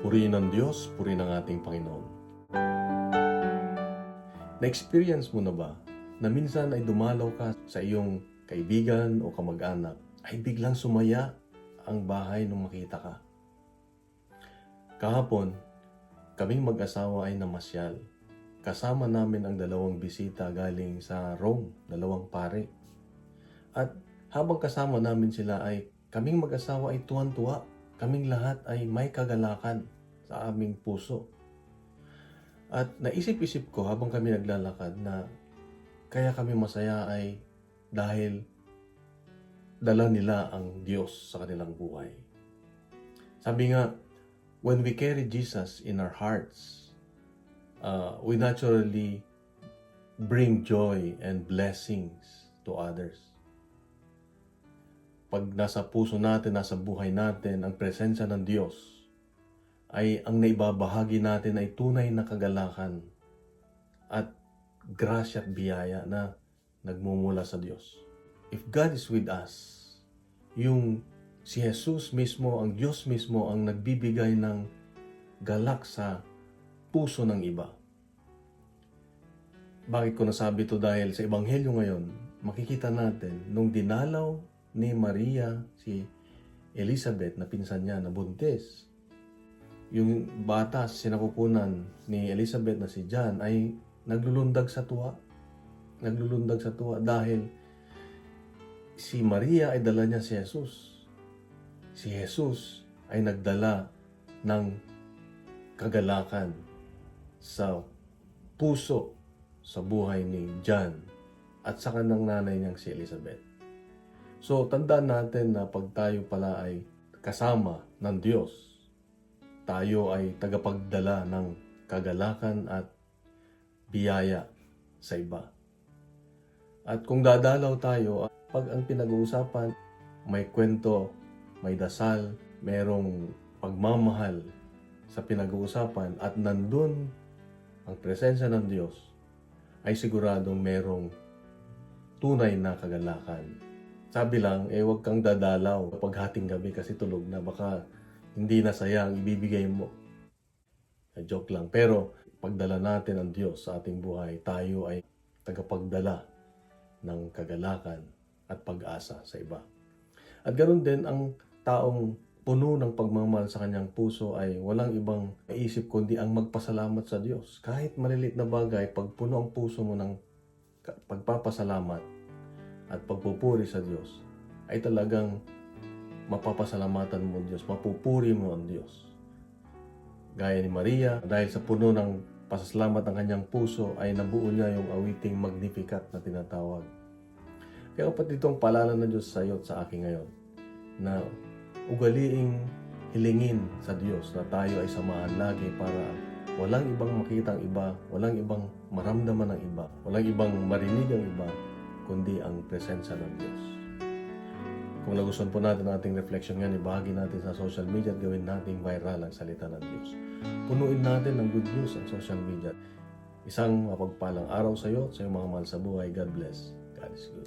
Purihin ng Diyos, purihin ng ating Panginoon. Na-experience mo na ba na minsan ay dumalaw ka sa iyong kaibigan o kamag-anak ay biglang sumaya ang bahay nung makita ka? Kahapon, kaming mag-asawa ay namasyal. Kasama namin ang dalawang bisita galing sa Rome, dalawang pare. At habang kasama namin sila ay kaming mag-asawa ay tuwan-tuwa. Kaming lahat ay may kagalakan sa aming puso. At naisip-isip ko habang kami naglalakad na kaya kami masaya ay dahil dala nila ang Diyos sa kanilang buhay. Sabi nga, when we carry Jesus in our hearts, we naturally bring joy and blessings to others. Pag nasa puso natin, nasa buhay natin, ang presensya ng Diyos, ay ang naibabahagi natin ay tunay na kagalakan at grasya at biyaya na nagmumula sa Diyos. If God is with us, yung si Jesus mismo, ang Diyos mismo ang nagbibigay ng galak sa puso ng iba. Bakit ko nasabi ito? Dahil sa Ebanghelyo ngayon, makikita natin nung dinalaw ni Maria si Elizabeth na pinsan niya na buntis. Yung bata sa sinapupunan ni Elizabeth na si John ay naglulundag sa tuwa. Naglulundag sa tuwa dahil si Maria ay dala niya si Jesus. Si Jesus ay nagdala ng kagalakan sa puso, sa buhay ni John at sa kanang nanay niyang si Elizabeth. So, tandaan natin na pag tayo pala ay kasama ng Diyos, tayo ay tagapagdala ng kagalakan at biyaya sa iba. At kung dadalaw tayo, pag ang pinag-uusapan, may kwento, may dasal, merong pagmamahal sa pinag-uusapan at nandun ang presensya ng Diyos, ay siguradong merong tunay na kagalakan. Sabi lang, huwag kang dadalaw kapag hating gabi kasi tulog na, baka hindi na sayang ibibigay mo. Joke lang. Pero pagdala natin ang Diyos sa ating buhay, tayo ay tagapagdala ng kagalakan at pag-asa sa iba. At ganoon din ang taong puno ng pagmamahal sa kanyang puso ay walang ibang naisip kundi ang magpasalamat sa Diyos. Kahit malilit na bagay, pag puno ang puso mo ng pagpapasalamat at pagpupuri sa Diyos, ay talagang mapapasalamatan mo ang Diyos, mapupuri mo ang Diyos. Gaya ni Maria, dahil sa puno ng pasasalamat ng kanyang puso, ay nabuo niya yung awiting Magnificat na tinatawag. Kaya kapatid, itong paalala ng Diyos sa iyo at sa akin ngayon, na ugaliing hilingin sa Diyos na tayo ay samahan lagi para walang ibang makita ang iba, walang ibang maramdaman ng iba, walang ibang marinig ang iba, kundi ang presensya ng Diyos. Kung nagustuhan po natin ang ating reflection ngayon, ibahagi natin sa social media at gawin nating viral ang salita ng Diyos. Punuin natin ng good news ang social media. Isang mapagpalang araw sa iyo, sa iyong mga mahal sa buhay. God bless. God is good.